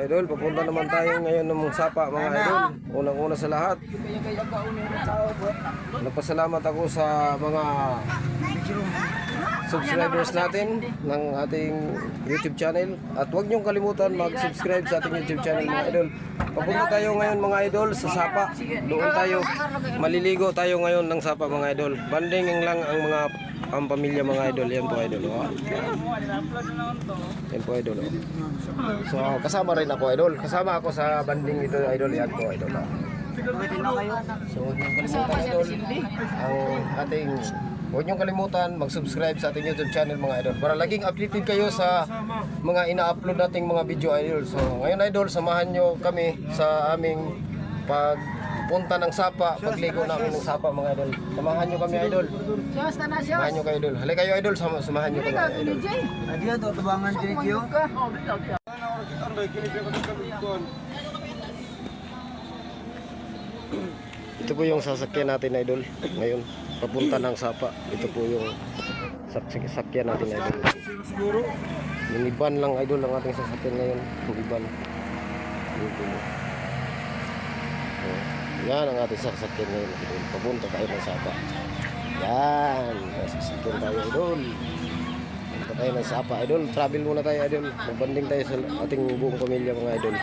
idol, papunta naman tayo ngayon ng Sapa mga idol. Unang-una sa lahat, nagpasalamat ako sa mga subscribers natin ng ating YouTube channel. At huwag niyong kalimutan mag-subscribe sa ating YouTube channel mga idol. Papunta tayo ngayon mga idol sa Sapa. Doon tayo, maliligo tayo ngayon ng Sapa mga idol. Banding lang ang pamilya mga idol. Yan po idol. Oh. Yan po idol. Oh. So kasama rin ako idol. Kasama ako sa banding ito idol. Yan po idol. Oh. So huwag niyong kalimutan idol ang ating, huwag niyong kalimutan mag-subscribe sa ating YouTube channel mga idol para laging updated kayo sa mga ina-upload nating mga video idol. So ngayon idol, samahan niyo kami sa aming pagpunta ng Sapa, pagligo namin ng Sapa mga idol. Samahan niyo kami idol. Samahan niyo kayo idol. Halika kayo idol, samahan niyo kami idol. Adiyan to tubangan Jericho. Ito po yung sasakyan natin idol ngayon papunta ng Sapa. Ito po yung sasakyan natin idol. Yung iban lang idol ang ating sasakyan ngayon. Yung iban. Yan ang ating sasakyan ngayon idol. Papunta tayo ng Sapa. Yan. Sasakyan tayo idol. Papunta tayo ng Sapa idol. Travel muna tayo idol. Magbanding tayo sa ating buong pamilya mga idol.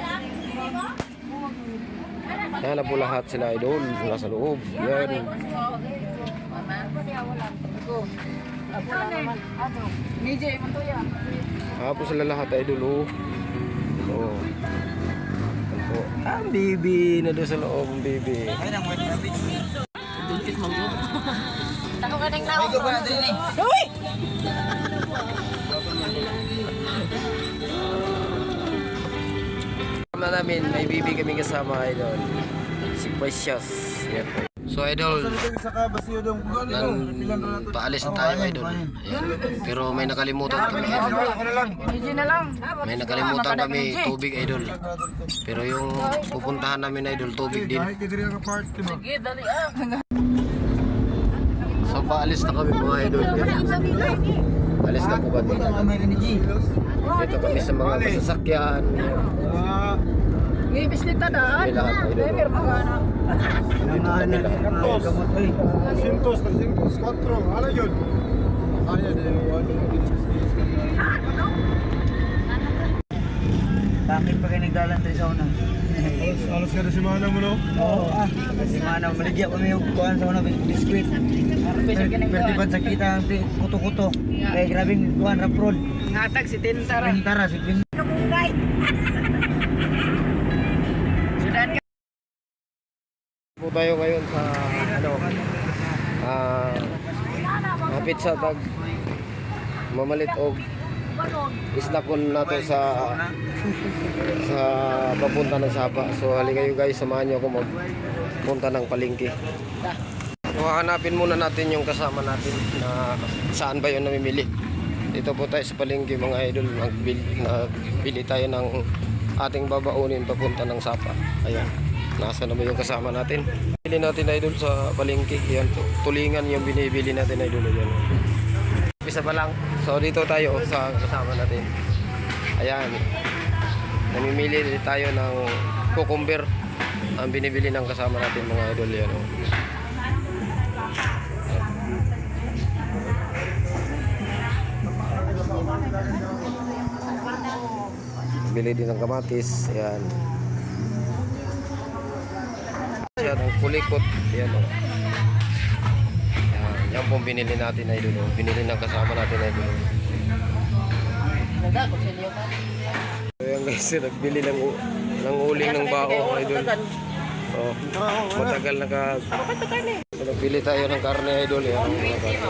Yan na po lahat sila idol. Nasa loob. Yan. Hapo sila lahat idol. Oh. Oh. Ang bibi na doon sa loob, ang bibi. Ay nang wait na bitch. Dungkit mong yun. Tako ka nang Ay ko pa na din eh. Uy! Kasama namin, may bibi kami kasama idol. Si Precious. Yan po. So idol, paalis na tayo idol. Ayan. Pero may nakalimutan kami idol. May nakalimutan kami tubig idol. Pero yung pupuntahan namin idol, tubig din. Sige, dali ah. So paalis na kami mga idol. Paalis na po kami. Dito kami sa mga masasakyan. May bislita daan. May lahat idol. Pero magana. Dito kami lahat. Sintos, 4. Ano yun? Bakit pa kayo nagdalan tayo sa unang? Alas ka na si Manang mo, no? Oo. Kasi manang maligya kami yung kuhan sa unang biskwit. Pwede ba sa kita ang kuto-kuto? Kaya grabing kuhan raprod. Ngatag si Tintara. Pintara si Pintara. Sudan ka. Po tayo ngayon sa ano, mapit sa tag mamalit og isnakon nato sa papunta ng Sapa. So halika kayo guys, samahan niyo ako magpunta ng palengke. So hanapin muna natin yung kasama natin na saan ba yun namimili. Dito po tayo sa palengke mga idol, nagbili tayo ng ating babaunin papunta ng Sapa. Ayan, nasa na ba yung kasama natin? Bili natin idol sa palengke. Yan, tulingan yung binibili natin idol. Ayan. Isa pa lang. So dito tayo sa kasama natin. Ayan. Namimili tayo ng cucumber. Ang binibili ng kasama natin mga idol yan. Bili din ng kamatis. Ayan. Yan ang kulikot. Ayan o. Yan pong binili natin idol. Binili ng kasama natin idol. So yan guys, nagbili ng uling ng bao idol. Oh, matagal nagbili tayo ng karne idol. Yan ang mga karne.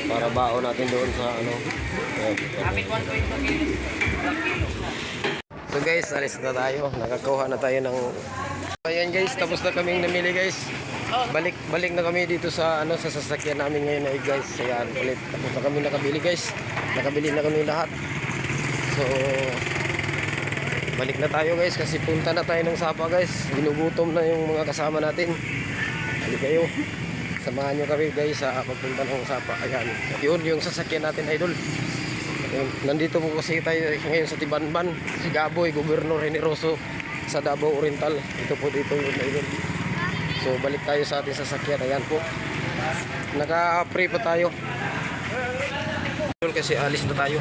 Para bao natin doon sa ano. So guys, alis na tayo. Nakakuha na tayo ng... Ayan guys, tapos na kaming namili guys. Balik na kami dito sa ano, sa sasakyan namin ngayon guys. Ayan, ulit. Tapos na kami nakabili guys. Nakabili na kami lahat. So balik na tayo guys kasi punta na tayo ng Sapa guys. Ginugutom na yung mga kasama natin. Halika kayo. Samahan nyo kami guys sa pagpunta ng Sapa. Ayan. Yun yung sasakyan natin idol. Nandito po kasi tayo ngayon sa Tibanban. Si Gaboy, Gobernador Generoso sa Davao Oriental. Ito po dito yun, idol. So balik tayo sa ating sasakyan. Ayan po. Naka-pray pa tayo. Kasi alis na tayo.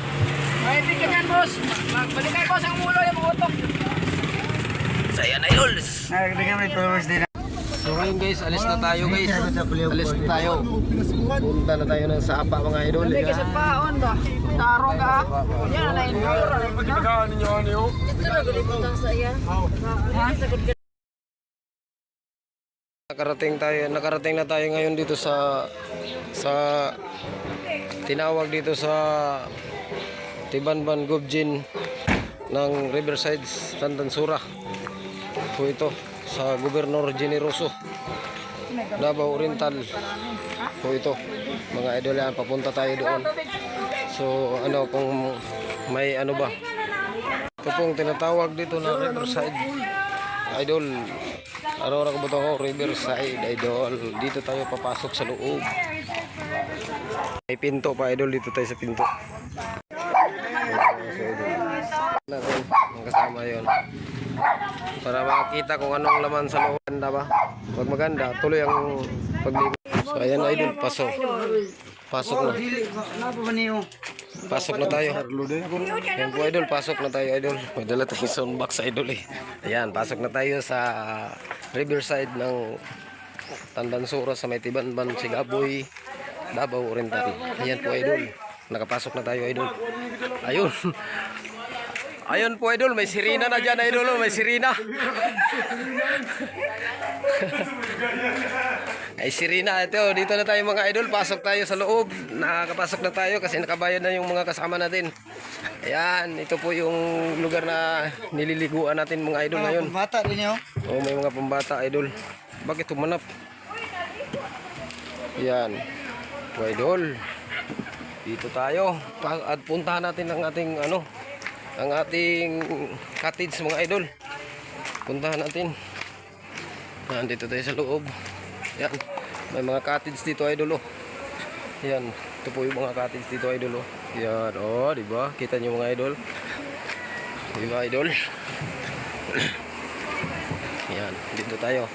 Ay, hindi ka dyan, boss. Magbalik kayo, boss, ang ulo yung mga utok. So ayan, idol. Nagbigay may followers din. So ngayon guys, alis na tayo guys. Alis na tayo. Punta na tayo ng Sapa mga idol. Hindi kasi paon ba? Tarong ka. Yan na yun. Pagkakaan ninyo ano yun? Nakarating na tayo ngayon dito sa tinawag dito sa Tibanban Gubjin ng Riverside Tandansura. Po ito sa Gobernador Generoso Davao Oriental. Po ito mga idol, yan papunta tayo doon. So ano kung may ano ba, ito pong tinatawag dito na Riverside idol. Araw-araw ko ba ito? Riverside idol. Dito tayo papasok sa loob. May pinto pa idol, dito tayo sa pinto. Natin ang kasama yon para makita kung anong laman sa loob. Maganda ba? Pag maganda, tuloy ang pagligo. So ayan idol, pasok na. Pasok na tayo. Ayan po idol, pasok na tayo idol. May dala tayong soundbox idol eh. Ayan, pasok na tayo sa Riverside ng Tandansura sa may Tibanban, si Gaboy, Davao Oriental. Ayan po idol, nakapasok na tayo idol. Ayun. Ayun po idol, may sirena na dyan idol, may sirena. Ay sirena ito, dito na tayo mga idol, pasok tayo sa loob. Nakakapasok na tayo kasi nakabayad na yung mga kasama natin. Ayan, ito po yung lugar na nililiguan natin mga idol ngayon. Bata din yun. Oh, may mga pambata idol. Bakit tumanap? Ayan, po idol. Dito tayo. At puntahan natin ang ating ang ating cottage mga idol. Puntahan natin. Yan, dito tayo sa loob. Yan, may mga cottage dito idol oh. Yan, ito po yung mga cottage dito idol oh. Yan, oh, di ba? Kita niyo mga idol. Di ba idol? Yan, dito tayo.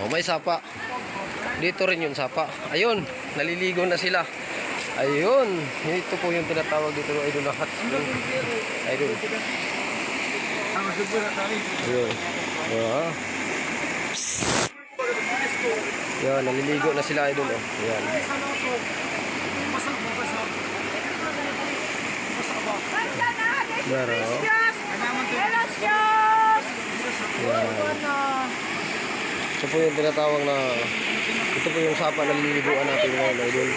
Oh, may sapa. Dito rin yung sapa. Ayun, naliligo na sila. Ayun, ito po yung tinatawag dito idol na hot spring. Idol. Ayun. Wow. Yan, naliligo na sila idol oh. Yan. Pero ito po yung tinatawag na, ito po yung sapa na naliliguan natin ngayon idol.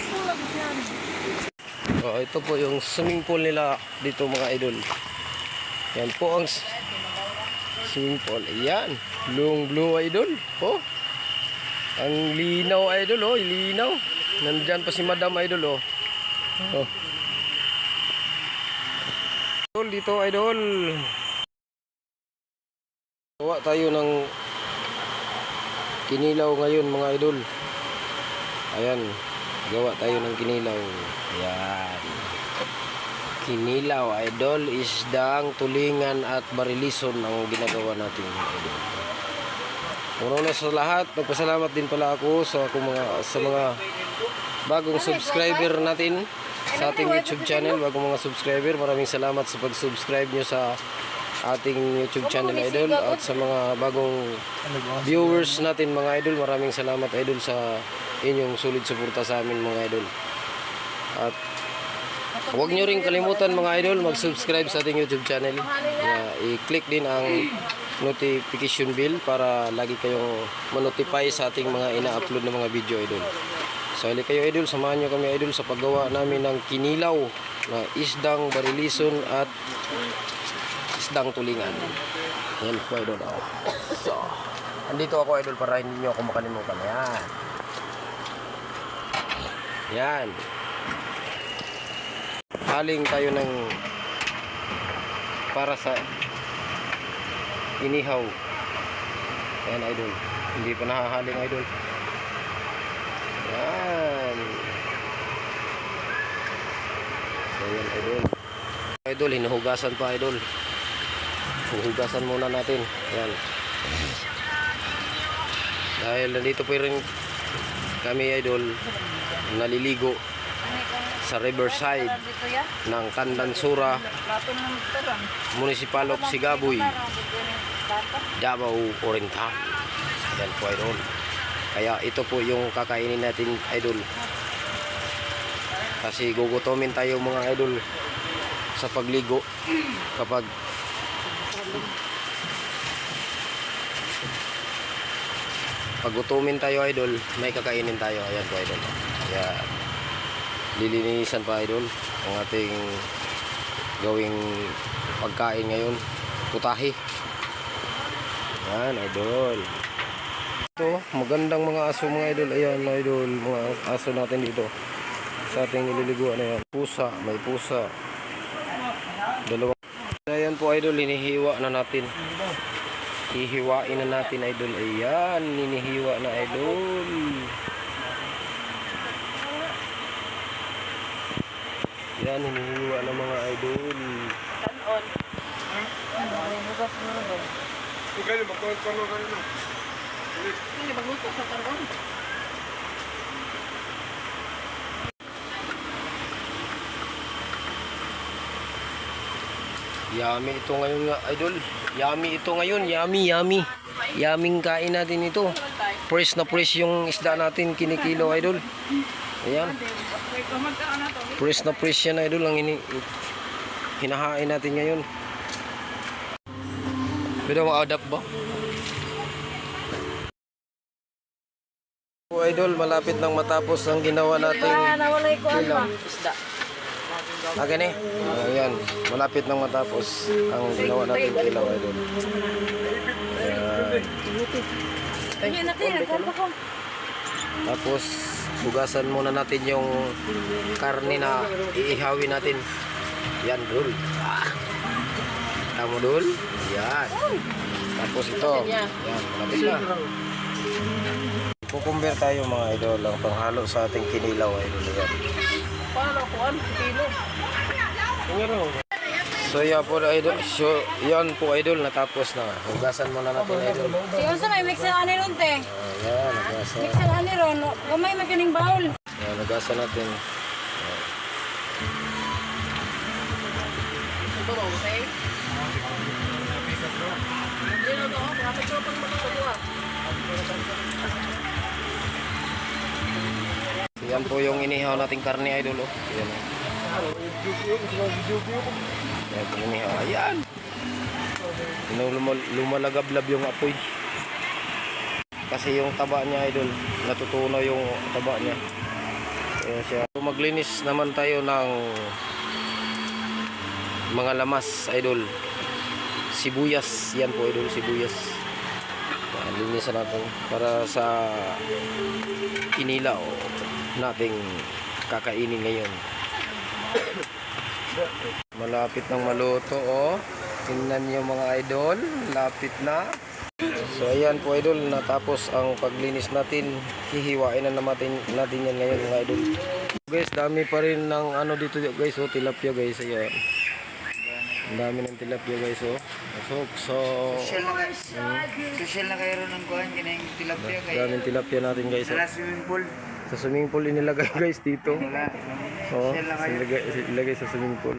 Oh, ito po yung swimming pool nila dito mga idol. Yan po ang swimming pool. Ayan, blue idol. Oh, ang linaw idol oh, linaw. Nandyan pa si Madam idol oh. Oh. Idol dito idol. Gawa tayo ng kinilaw ngayon mga idol. Ayan, gawa tayo ng kinilaw. Ayan. Kinilaw idol, isdang, tulingan at barilison ang ginagawa natin idol. Una sa lahat, nagpasalamat din pala ako sa mga bagong subscriber natin sa ating YouTube channel. Bagong mga subscriber, maraming salamat sa pag-subscribe nyo sa ating YouTube channel idol. At sa mga bagong viewers natin mga idol, maraming salamat idol sa inyong solid suporta sa amin mga idol. At huwag nyo rin kalimutan mga idol, mag-subscribe sa ating YouTube channel. I-click din ang notification bell para lagi kayong manotify sa ating mga ina-upload na mga video idol. So hali kayo idol, samahan nyo kami idol sa paggawa namin ng kinilaw na isdang barilison at isdang tulingan. Yan po idol. So, andito ako idol para hindi nyo ako makalimutan. Yan. Yan. Haling tayo ng para sa inihaw. Ayan idol, hindi pa nahahaling idol. Yan. So So yan idol. Idol, hinuhugasan pa idol. Huhugasan muna natin. Yan. Dahil nandito po rin kami idol, naliligo sa riverside ng Candansura, Municipal of Sigaboy, Davao Oriental. Yan po idol. Kaya ito po yung kakainin natin idol. Kasi gugutomin tayo mga idol sa pagligo kapag pagutumin tayo idol, may kakainin tayo. Ayan po idol. Kaya lilinisan pa idol ang ating gawing pagkain ngayon, putahe. Yan idol. Ito, magandang mga aso mga idol. Ayan mga idol, mga aso natin dito sa ating nililiguan na yan. Pusa, may pusa. Dalawa. Ayan po idol, hinihiwa na natin. Hihiwain na natin idol. Ayan, hinihiwa na idol. Yan, hinihiwa na mga idol. Kanon. Kung kayo, magkakaroon kayo na. Hindi magluto sa karon. Yummy ito ngayon nga idol. Yummy ito ngayon. Yummy. Yaming kain natin ito. Fresh na fresh yung isda natin, kinikilo idol. Ayan. Fresh na fresh yan idol ang hinahain natin ngayon. Pwede ma-adapt ba? So, idol, malapit nang matapos ang ginawa nating kilaw. Isda. Gani? Ayan, malapit nang matapos ang ginawa nating kilaw idol. Ayan natin, nagkalpa ko. Tapos bugasan muna natin yung karne na iihawin natin. Yan, dul. Tamo dul. Yan. Tapos ito. Yan, malapit na. Kukumber tayo mga idol, ang panghalo sa ating kinilaw idol. Yan. Paano ko ang kilo? So yan po idol. So yan po idol, natapos na. Hugasan muna natin idol. Siyon sa may mixer ani ron te. Ayan, nagasa. Mixer ani ron, gamay magkaning baul. Ayan, nagasa natin. Ito ba okay? Hindi na to, kapit ko pang magkakabuha. Yan po yung inihaw nating karne idol. Oh. Yan. Yan po inihaw. Ayan. Lumalagablab yung apoy. Kasi yung taba niya idol, natutunaw yung taba niya. Kaya siya. So, maglinis naman tayo ng mga lamas idol. Sibuyas. Yan po idol, sibuyas. Linisan natin para sa kinilaw nating kakainin ngayon. Malapit nang maluto oh. Tingnan niyo mga idol, lapit na. So ayan po idol, natapos ang paglinis natin. Hihiwain na natin yan ngayon mga idol. Guys, dami pa rin ng ano dito guys, oh, tilapia guys. Ayan. Ang dami ng tilapia guys oh. So Social na kayo ron ng kuhan, ganyan yung tilapia kayo. daming tilapia natin guys. Sa swimming pool. Sa swimming pool inilagay guys dito. Wala. Oo, ilagay sa swimming pool.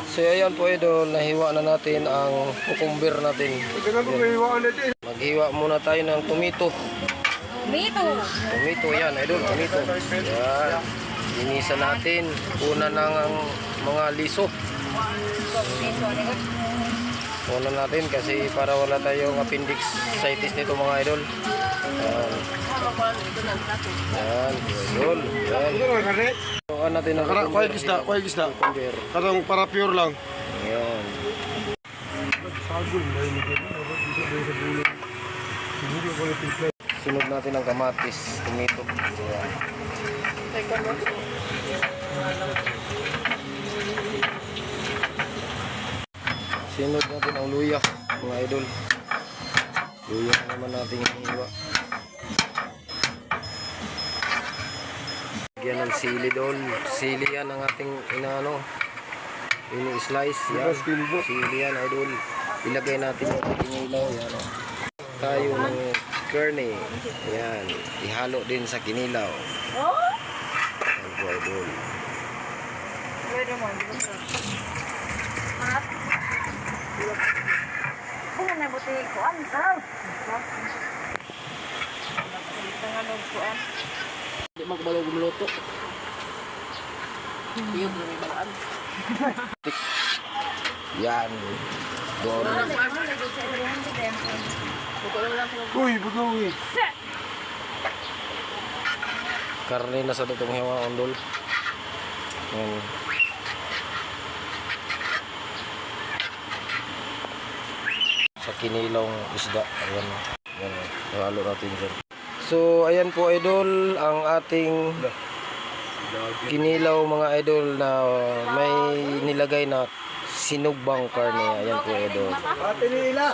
So ayan po idol, nahiwa na natin ang cucumber natin. Ito na kung mahiwaan natin. Maghiwa muna tayo ng tomato. Dito. Tomato yan idol, tomato. Yan. Linisan natin. Una ng mga liso. Una natin kasi para wala tayong appendicitis nito mga idol. Yan. Yan, idol. Yan. Ito na karne. Tukan natin ang Kuhay gisda. cucumber. Katong para pure lang. Yan. Sunod natin ang kamatis, tomato. Yan. Sunod natin ang luya, mga idol. Luya na naman natin hiwa. Lagyan ng sili doon. Sili yan ang ating inaano. Ini-slice yan. Sili yan, idol. Ilagay natin yung kinilaw. Yan. Tayo ng karne. Yan. Ihalo din sa kinilaw. Yan po, idol. Hindi magbalog gumuluto. Iyog na may balaan. Yan. Doon. Uy, bugawi. Karne na sa itong hewa, ondol. Yan. Sa kinilawng isda. Ayan. Ayan. Ihalo natin dyan. So, ayan po, idol, ang ating kinilaw, mga idol, na may nilagay na sinugbang karne. Ayan po, idol.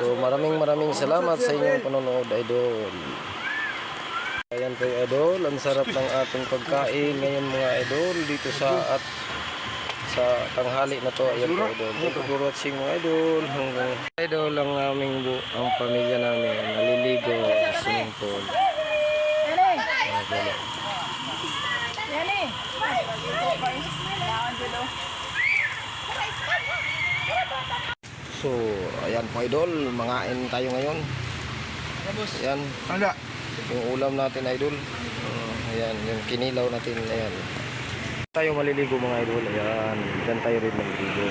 So, maraming salamat sa inyong panonood, idol. Ayan po, idol. Ang sarap ng ating pagkain ngayon, mga idol, dito sa tanghali na to. Ayan po, idol. Thank you for watching, mga idol. Hanggang idol, ang pamilya namin naliligo sa swimming pool. So, ayan po, idol, mangain tayo ngayon. Ayan, Anda. yung ulam natin, idol. Ayan, yung kinilaw natin, ayan. Tayo maliligo, mga idol. Ayan, dyan tayo rin maliligo.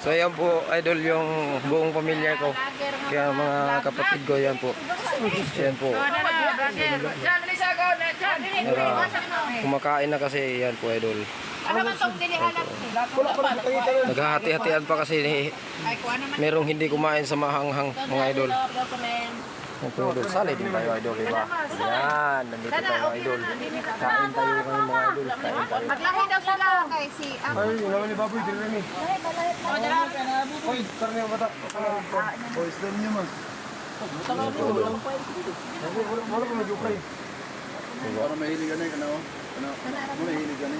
So ayan po, idol, yung buong pamilya ko. Kaya mga kapatid ko, ayan po. Ayan po. Kumakain na kasi, ayan po, idol. Naghahati-hatian pa kasi merong hindi kumain sa mahanghang, mga idol. Ito, idol. Sali din tayo, idol, diba? Ayan, nandito tayo, idol. Kain tayo ngayon, mga idol. Kain tayo. Maglahi daw sila kay si Ay, wala ni baboy, dili ni. Uy, karne ang bata. Oh, isda niyo man. Wala ko magyukay. Para mahilig ka na kana oh. Kana, mahilig ka na.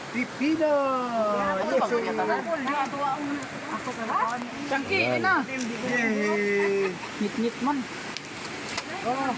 Pipino! Yes! Changki na. Yay! Nit-nit man. Oh.